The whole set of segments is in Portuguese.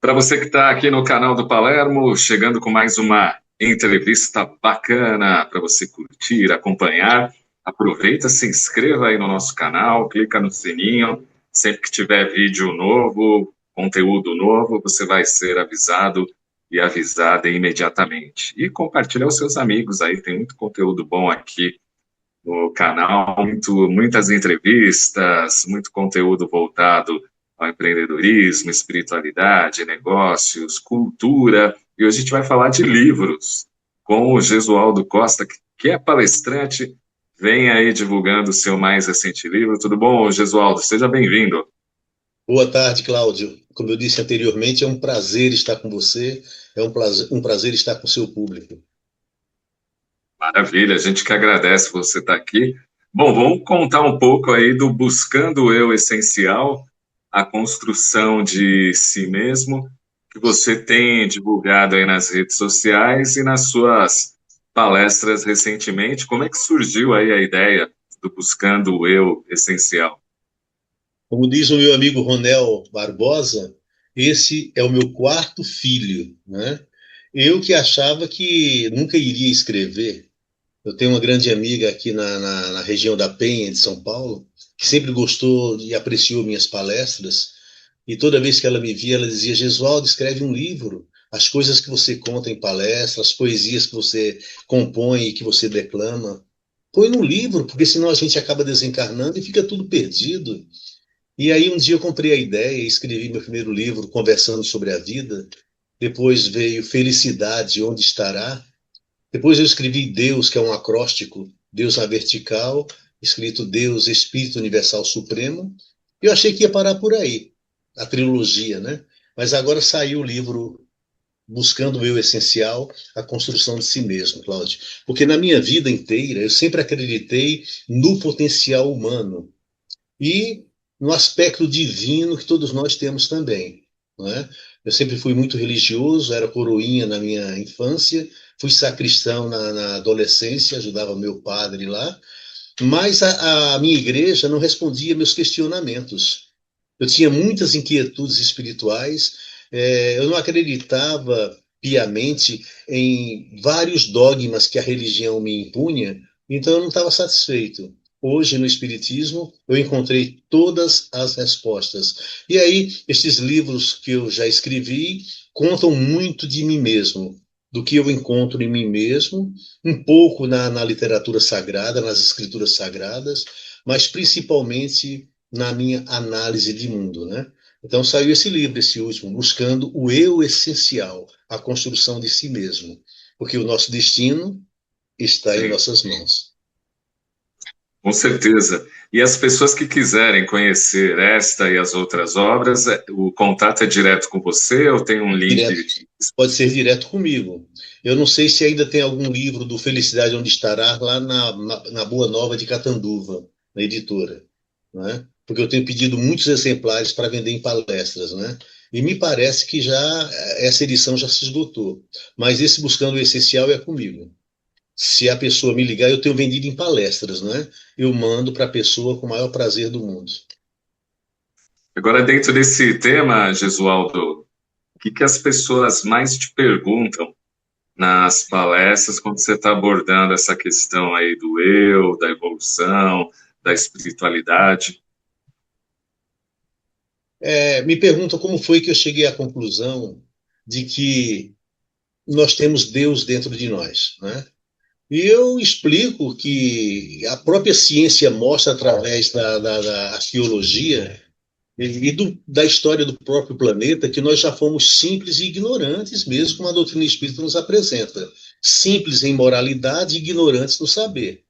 Para você que está aqui no canal do Palermo, chegando com mais uma entrevista bacana para você curtir, acompanhar. Aproveita, se inscreva aí no nosso canal, clica no sininho. Sempre que tiver vídeo novo, conteúdo novo, você vai ser avisado e avisada imediatamente. E compartilha aos seus amigos aí, tem muito conteúdo bom aqui no canal, muitas entrevistas, muito conteúdo voltado ao empreendedorismo, espiritualidade, negócios, cultura. E hoje a gente vai falar de livros com o Gesualdo Costa, que é palestrante, vem aí divulgando o seu mais recente livro. Tudo bom, Gesualdo? Seja bem-vindo. Boa tarde, Cláudio. Como eu disse anteriormente, é um prazer estar com você, é um prazer estar com o seu público. Maravilha, a gente que agradece você estar aqui. Bom, vamos contar um pouco aí do Buscando o Eu Essencial, a construção de si mesmo, que você tem divulgado aí nas redes sociais e nas suas palestras recentemente. Como é que surgiu aí a ideia do Buscando o Eu Essencial? Como diz o meu amigo Ronel Barbosa, esse é o meu quarto filho, né? Eu que achava que nunca iria escrever. Eu tenho uma grande amiga aqui na região da Penha, de São Paulo, que sempre gostou e apreciou minhas palestras. E toda vez que ela me via, ela dizia: Gesualdo, escreve um livro. As coisas que você conta em palestras, as poesias que você compõe e que você declama. Põe no livro, porque senão a gente acaba desencarnando e fica tudo perdido. E aí um dia eu comprei a ideia e escrevi meu primeiro livro, Conversando sobre a Vida. Depois veio Felicidade, Onde Estará? Depois eu escrevi Deus, que é um acróstico, Deus na vertical, escrito Deus, Espírito Universal Supremo. Eu achei que ia parar por aí, a trilogia, né? Mas agora saiu o livro Buscando o Eu Essencial, a construção de si mesmo, Cláudio. Porque na minha vida inteira eu sempre acreditei no potencial humano e no aspecto divino que todos nós temos também, não é? Eu sempre fui muito religioso, era coroinha na minha infância, fui sacristão na adolescência, ajudava meu padre lá, mas a minha igreja não respondia meus questionamentos. Eu tinha muitas inquietudes espirituais, eu não acreditava piamente em vários dogmas que a religião me impunha, então eu não estava satisfeito. Hoje, no Espiritismo, eu encontrei todas as respostas. E aí, estes livros que eu já escrevi contam muito de mim mesmo, do que eu encontro em mim mesmo, um pouco na literatura sagrada, nas escrituras sagradas, mas principalmente na minha análise de mundo, né? Então saiu esse livro, esse último, Buscando o Eu Essencial, a construção de si mesmo, porque o nosso destino está em Sim. nossas mãos. Com certeza. E as pessoas que quiserem conhecer esta e as outras obras, o contato é direto com você ou tem um link? Direto, pode ser direto comigo. Eu não sei se ainda tem algum livro do Felicidade Onde Estará lá na Boa Nova de Catanduva, na editora, né? Porque eu tenho pedido muitos exemplares para vender em palestras, né? E me parece que já essa edição já se esgotou. Mas esse Buscando o Essencial é comigo. Se a pessoa me ligar, eu tenho vendido em palestras, né? Eu mando para a pessoa com o maior prazer do mundo. Agora, dentro desse tema, Gesualdo, o que que as pessoas mais te perguntam nas palestras quando você está abordando essa questão aí do eu, da evolução, da espiritualidade? Me perguntam como foi que eu cheguei à conclusão de que nós temos Deus dentro de nós, né? E eu explico que a própria ciência mostra através da arqueologia da história do próprio planeta que nós já fomos simples e ignorantes, mesmo como a doutrina espírita nos apresenta. Simples em moralidade e ignorantes no saber.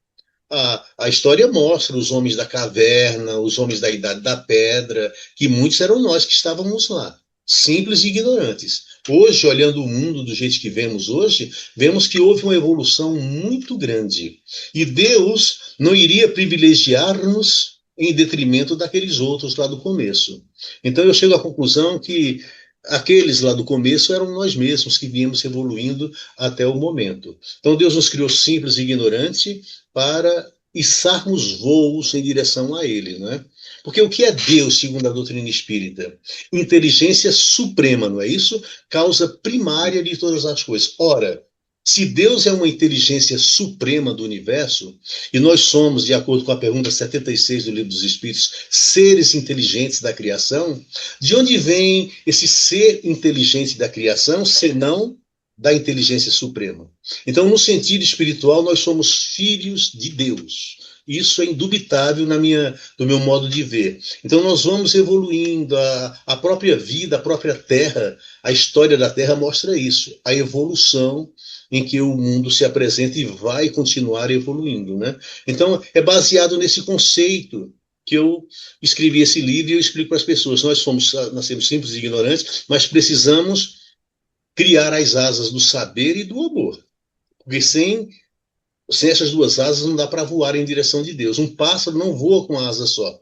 A história mostra os homens da caverna, os homens da idade da pedra, que muitos eram nós que estávamos lá, simples e ignorantes. Hoje, olhando o mundo do jeito que vemos hoje, vemos que houve uma evolução muito grande. E Deus não iria privilegiar-nos em detrimento daqueles outros lá do começo. Então eu chego à conclusão que aqueles lá do começo eram nós mesmos que viemos evoluindo até o momento. Então Deus nos criou simples e ignorantes para içarmos voos em direção a Ele, né? Porque o que é Deus, segundo a doutrina espírita? Inteligência suprema, não é isso? Causa primária de todas as coisas. Ora, se Deus é uma inteligência suprema do universo, e nós somos, de acordo com a pergunta 76 do Livro dos Espíritos, seres inteligentes da criação, de onde vem esse ser inteligente da criação, senão da inteligência suprema? Então, no sentido espiritual, nós somos filhos de Deus. Isso é indubitável do meu modo de ver. Então, nós vamos evoluindo, a própria vida, a própria Terra, a história da Terra mostra isso, a evolução em que o mundo se apresenta e vai continuar evoluindo, né? Então, é baseado nesse conceito que eu escrevi esse livro e eu explico para as pessoas. Nós nascemos simples e ignorantes, mas precisamos criar as asas do saber e do amor. Porque sem essas duas asas não dá para voar em direção de Deus. Um pássaro não voa com asa só.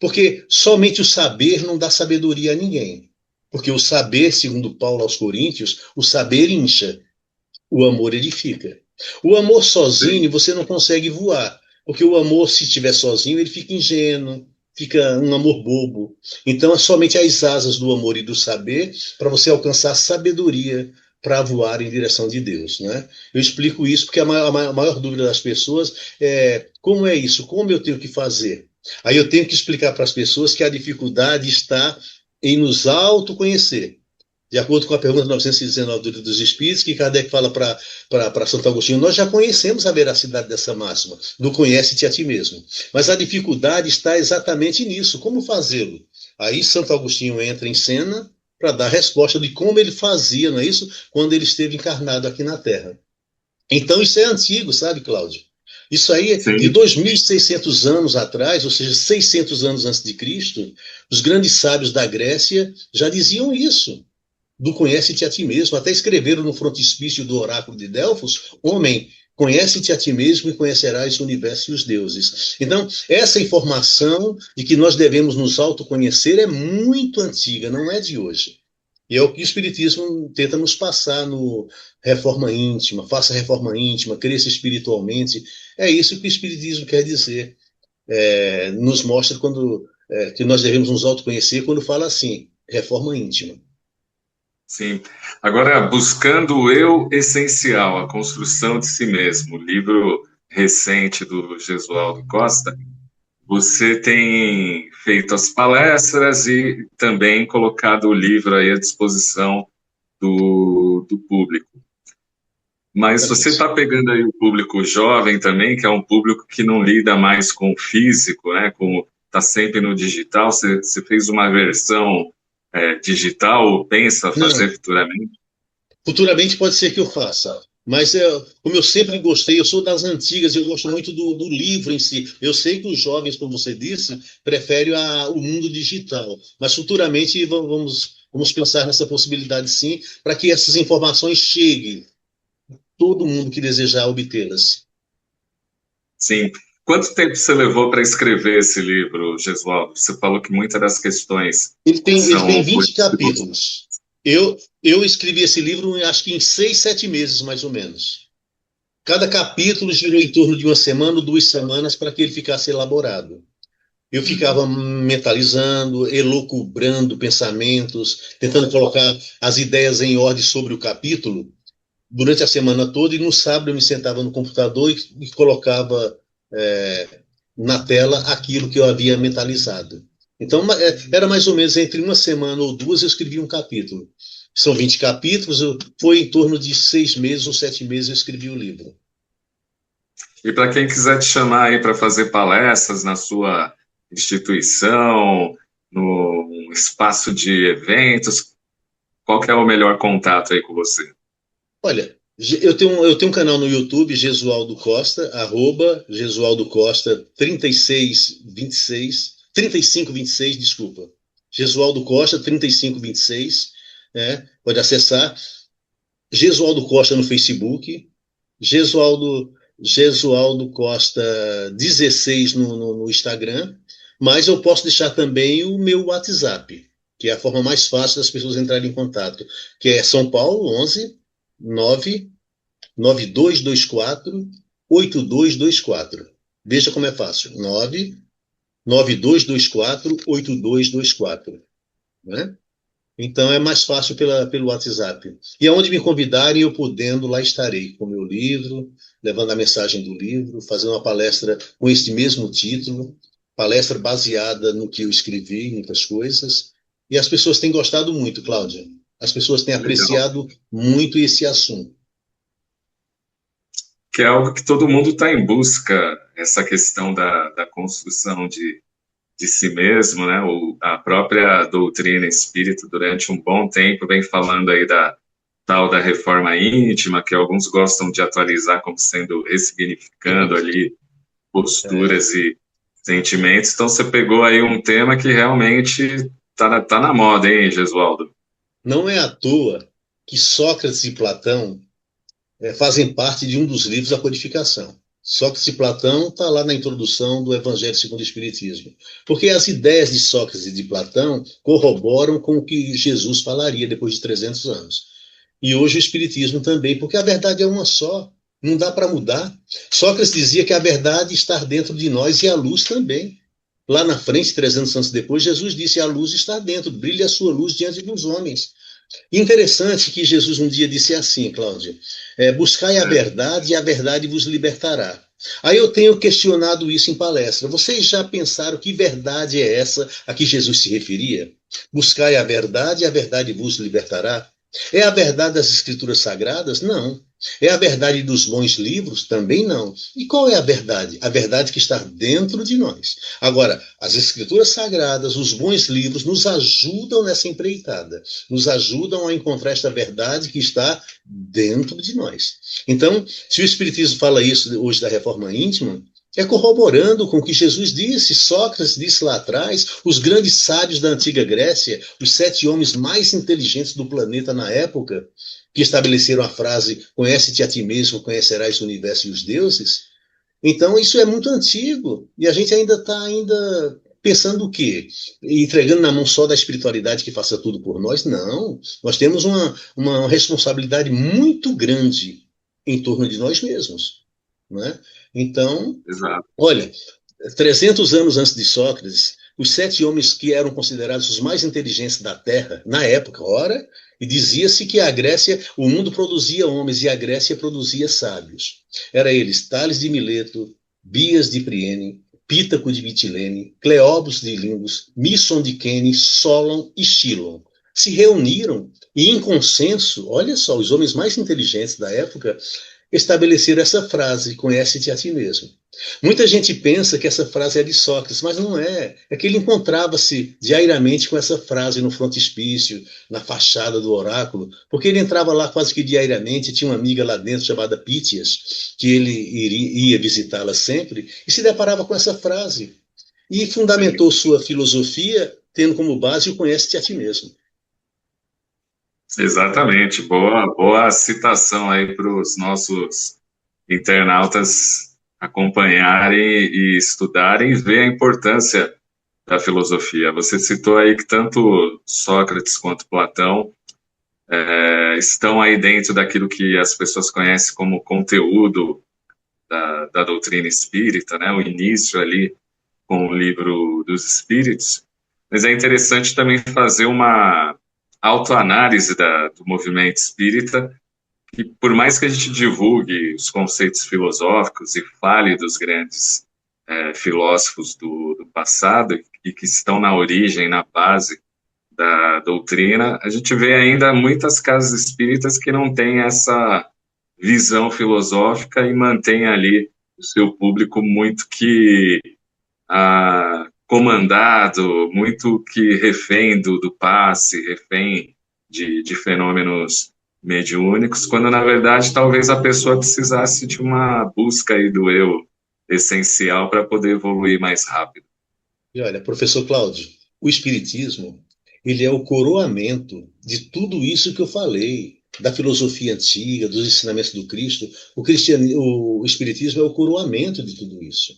Porque somente o saber não dá sabedoria a ninguém. Porque o saber, segundo Paulo aos Coríntios, o saber incha, o amor edifica. O amor sozinho você não consegue voar. Porque o amor, se estiver sozinho, ele fica ingênuo, fica um amor bobo. Então, é somente as asas do amor e do saber para você alcançar sabedoria para voar em direção de Deus, né? Eu explico isso porque a maior dúvida das pessoas é como é isso? Como eu tenho que fazer? Aí eu tenho que explicar para as pessoas que a dificuldade está em nos autoconhecer. De acordo com a pergunta 919 do Livro dos Espíritos, que Kardec fala para Santo Agostinho, nós já conhecemos a veracidade dessa máxima, do conhece-te a ti mesmo. Mas a dificuldade está exatamente nisso, como fazê-lo? Aí Santo Agostinho entra em cena para dar a resposta de como ele fazia, não é isso? Quando ele esteve encarnado aqui na Terra. Então isso é antigo, sabe, Cláudio? Isso aí é de Sim. 2.600 anos atrás, ou seja, 600 anos antes de Cristo, os grandes sábios da Grécia já diziam isso, do conhece-te a ti mesmo. Até escreveram no frontispício do oráculo de Delfos, homem, conhece-te a ti mesmo e conhecerás o universo e os deuses. Então, essa informação de que nós devemos nos autoconhecer é muito antiga, não é de hoje. E é o que o Espiritismo tenta nos passar no Reforma Íntima, faça reforma íntima, cresça espiritualmente. É isso que o Espiritismo quer dizer. Nos mostra que nós devemos nos autoconhecer quando fala assim, reforma íntima. Sim. Agora, Buscando o Eu Essencial, a construção de si mesmo, livro recente do Gesualdo Costa, você tem feito as palestras e também colocado o livro aí à disposição do público. Mas você está pegando aí o público jovem também, que é um público que não lida mais com o físico, né? Está sempre no digital. Você fez uma versão digital ou pensa fazer Não, futuramente? futuramente pode ser que eu faça. Mas, como eu sempre gostei, eu sou das antigas, eu gosto muito do livro em si. Eu sei que os jovens, como você disse, preferem o mundo digital. Mas futuramente vamos pensar nessa possibilidade sim, para que essas informações cheguem a todo mundo que desejar obtê-las. Sim. Quanto tempo você levou para escrever esse livro, Gesualdo? Você falou que muitas das questões Ele tem são 20 coisas que você... capítulos. Eu escrevi esse livro, acho que em 6, 7 meses, mais ou menos. Cada capítulo girou em torno de uma semana ou 2 semanas para que ele ficasse elaborado. Eu ficava mentalizando, elucubrando pensamentos, tentando colocar as ideias em ordem sobre o capítulo durante a semana toda, e no sábado eu me sentava no computador e colocava é, na tela aquilo que eu havia mentalizado. Então, era mais ou menos entre uma semana ou duas eu escrevi um capítulo. São 20 capítulos, foi em torno de 6 meses ou 7 meses eu escrevi o livro. E para quem quiser te chamar aí para fazer palestras na sua instituição, no espaço de eventos, qual que é o melhor contato aí com você? Olha, eu tenho um canal no YouTube, Gesualdo Costa, Gesualdo Costa 3626, 3526, desculpa. Gesualdo Costa 3526, pode acessar. Gesualdo Costa no Facebook, Gesualdo, Gesualdo Costa 16 no Instagram, mas eu posso deixar também o meu WhatsApp, que é a forma mais fácil das pessoas entrarem em contato, que é São Paulo 11 9 9224 8224. Veja como é fácil. 9 9224-8224. Né? Então é mais fácil pelo WhatsApp. E aonde me convidarem, eu podendo, lá estarei, com o meu livro, levando a mensagem do livro, fazendo uma palestra com este mesmo título, palestra baseada no que eu escrevi, muitas coisas. E as pessoas têm gostado muito, Cláudia. As pessoas têm Legal. apreciado muito esse assunto. Que é algo que todo mundo está em busca, essa questão da construção de si mesmo, né? A própria doutrina espírita, durante um bom tempo, vem falando aí da tal da reforma íntima, que alguns gostam de atualizar como sendo ressignificando ali É, posturas e sentimentos. Então, você pegou aí um tema que realmente tá na moda, hein, Gesualdo? não é à toa que Sócrates e Platão fazem parte de um dos livros da codificação. Sócrates e Platão está lá na introdução do Evangelho segundo o Espiritismo. Porque as ideias de Sócrates e de Platão corroboram com o que Jesus falaria depois de 300 anos. E hoje o Espiritismo também, porque a verdade é uma só. Não dá para mudar. Sócrates dizia que a verdade está dentro de nós e a luz também. Lá na frente, 300 anos depois, Jesus disse: a luz está dentro, brilha a sua luz diante dos homens. Interessante que Jesus um dia disse assim, Cláudia, buscai a É, verdade e a verdade vos libertará. Aí eu tenho questionado isso em palestra. Vocês já pensaram que verdade é essa a que Jesus se referia? Buscai a verdade e a verdade vos libertará? É a verdade das Escrituras Sagradas? Não. É a verdade dos bons livros? Também não. E qual é a verdade? A verdade que está dentro de nós. Agora, as Escrituras Sagradas, os bons livros, nos ajudam nessa empreitada, nos ajudam a encontrar esta verdade que está dentro de nós. Então, se o Espiritismo fala isso hoje da reforma íntima, é corroborando com o que Jesus disse, Sócrates disse lá atrás, os grandes sábios da antiga Grécia, os 7 homens mais inteligentes do planeta na época, que estabeleceram a frase: conhece-te a ti mesmo, conhecerás o universo e os deuses. Então, isso é muito antigo. E a gente ainda está pensando o quê? Entregando na mão só da espiritualidade que faça tudo por nós? Não. Nós temos uma responsabilidade muito grande em torno de nós mesmos. Né? Então, exato. olha, 300 anos antes de Sócrates, os 7 homens que eram considerados os mais inteligentes da Terra, na época, ora, e dizia-se que a Grécia, o mundo produzia homens e a Grécia produzia sábios. Era eles Tales de Mileto, Bias de Priene, Pítaco de Mitilene, Cleobus de Lindus, Misson de Quene, Solon e Chilon. Se reuniram e, em consenso, olha só, os homens mais inteligentes da época estabeleceram essa frase: conhece-te a ti mesmo. Muita gente pensa que essa frase é de Sócrates, mas não é. É que ele encontrava-se diariamente com essa frase no frontispício, na fachada do oráculo, porque ele entrava lá quase que diariamente, tinha uma amiga lá dentro chamada Pítias, que ele ia visitá-la sempre, e se deparava com essa frase. E Sim. fundamentou sua filosofia tendo como base o conhece-te a ti mesmo. Exatamente. Boa citação aí para os nossos internautas acompanharem e estudarem e ver a importância da filosofia. Você citou aí que tanto Sócrates quanto Platão estão aí dentro daquilo que as pessoas conhecem como conteúdo da doutrina espírita, né? O início ali com o livro dos Espíritos. Mas é interessante também fazer uma autoanálise do movimento espírita, que por mais que a gente divulgue os conceitos filosóficos e fale dos grandes filósofos do passado e que estão na origem, na base da doutrina, a gente vê ainda muitas casas espíritas que não têm essa visão filosófica e mantém ali o seu público muito que comandado, muito que refém do passe, refém de fenômenos mediúnicos, quando na verdade talvez a pessoa precisasse de uma busca aí do eu essencial para poder evoluir mais rápido. E olha, professor Cláudio, o Espiritismo, ele é o coroamento de tudo isso que eu falei, da filosofia antiga, dos ensinamentos do Cristo. O Espiritismo é o coroamento de tudo isso.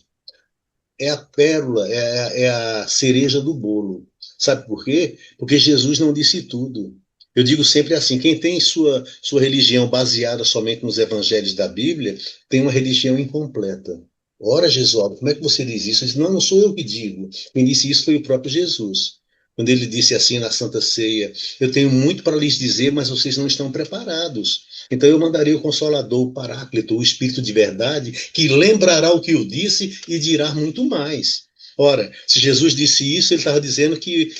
É a pérola, é a cereja do bolo. Sabe por quê? Porque Jesus não disse tudo. Eu digo sempre assim: quem tem sua religião baseada somente nos evangelhos da Bíblia tem uma religião incompleta. Ora, Gesualdo, como é que você diz isso? Eu disse, não, não sou eu que digo. Quem disse isso foi o próprio Jesus. Quando ele disse assim na Santa Ceia, eu tenho muito para lhes dizer, mas vocês não estão preparados. Então eu mandarei o Consolador, o Paráclito, o Espírito de verdade, que lembrará o que eu disse e dirá muito mais. Ora, se Jesus disse isso, ele estava dizendo que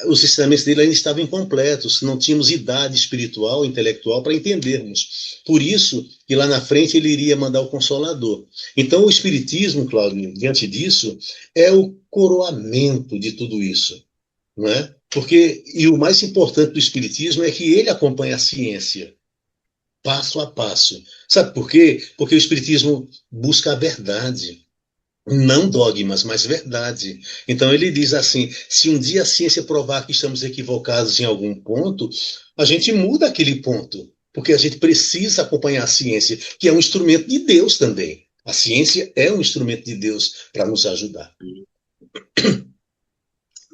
os ensinamentos dele ainda estavam incompletos, não tínhamos idade espiritual, intelectual para entendermos. Por isso que lá na frente ele iria mandar o Consolador. Então o Espiritismo, Cláudio, diante disso, é o coroamento de tudo isso, não é? Porque, e o mais importante do Espiritismo é que ele acompanha a ciência, passo a passo. Sabe por quê? Porque o Espiritismo busca a verdade. Não dogmas, mas verdade. Então ele diz assim: se um dia a ciência provar que estamos equivocados em algum ponto, a gente muda aquele ponto, porque a gente precisa acompanhar a ciência, que é um instrumento de Deus também. A ciência é um instrumento de Deus para nos ajudar.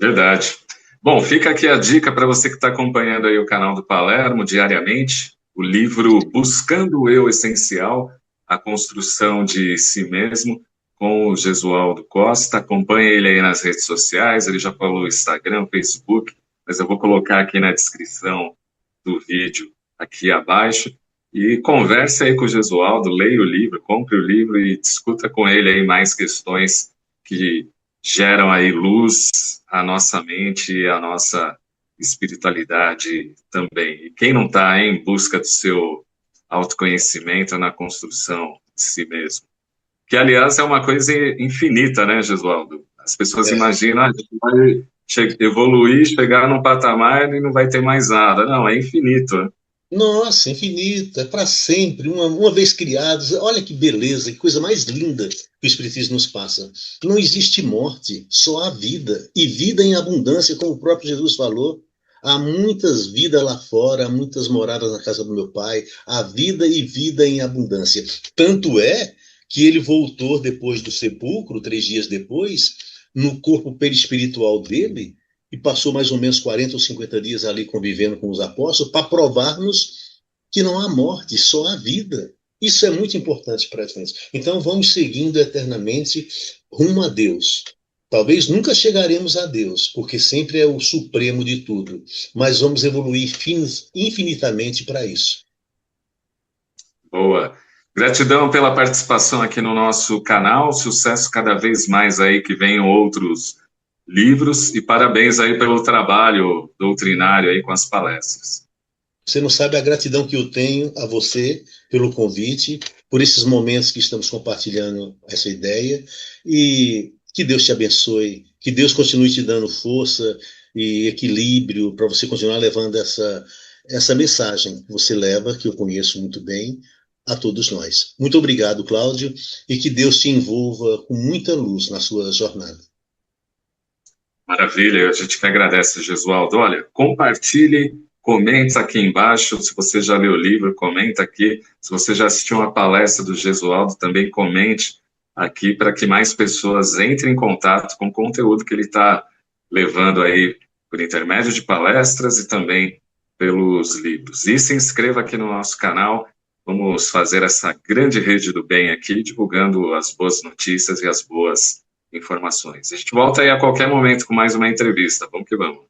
Verdade. Bom, fica aqui a dica para você que está acompanhando aí o canal do Palermo diariamente, o livro Buscando o Eu Essencial, a construção de si mesmo, com o Gesualdo Costa. Acompanhe ele aí nas redes sociais, ele já falou Instagram, Facebook, mas eu vou colocar aqui na descrição do vídeo, aqui abaixo, e converse aí com o Gesualdo, leia o livro, compre o livro e discuta com ele aí mais questões que geram aí luz à nossa mente e à nossa espiritualidade também. E quem não está em busca do seu autoconhecimento na construção de si mesmo? Que, aliás, é uma coisa infinita, né, Gesualdo? As pessoas É. imaginam, a gente vai evoluir, chegar num patamar e não vai ter mais nada. Não, é infinito, né? Nossa, infinito, é para sempre, uma vez criados. Olha que beleza, que coisa mais linda que o Espiritismo nos passa. Não existe morte, só há vida, e vida em abundância, como o próprio Jesus falou. Há muitas vidas lá fora, há muitas moradas na casa do meu pai, há vida e vida em abundância. Tanto é que ele voltou depois do sepulcro, 3 dias depois, no corpo perispiritual dele, e passou mais ou menos 40 ou 50 dias ali convivendo com os apóstolos para provar-nos que não há morte, só há vida. Isso é muito importante para a gente. Então vamos seguindo eternamente rumo a Deus. Talvez nunca chegaremos a Deus, porque sempre é o supremo de tudo, mas vamos evoluir infinitamente para isso. Boa. Gratidão pela participação aqui no nosso canal. Sucesso cada vez mais aí, que venham outros livros, e parabéns aí pelo trabalho doutrinário aí com as palestras. Você não sabe a gratidão que eu tenho a você pelo convite, por esses momentos que estamos compartilhando essa ideia, e que Deus te abençoe, que Deus continue te dando força e equilíbrio para você continuar levando essa mensagem que você leva, que eu conheço muito bem, a todos nós. Muito obrigado, Cláudio, e que Deus te envolva com muita luz na sua jornada. Maravilha, a gente que agradece, Gesualdo. Olha, compartilhe, comenta aqui embaixo, se você já leu o livro, comenta aqui. Se você já assistiu uma palestra do Gesualdo, também comente aqui para que mais pessoas entrem em contato com o conteúdo que ele está levando aí por intermédio de palestras e também pelos livros. E se inscreva aqui no nosso canal. Vamos fazer essa grande rede do bem aqui, divulgando as boas notícias e as boas informações. A gente volta aí a qualquer momento com mais uma entrevista. Vamos que vamos.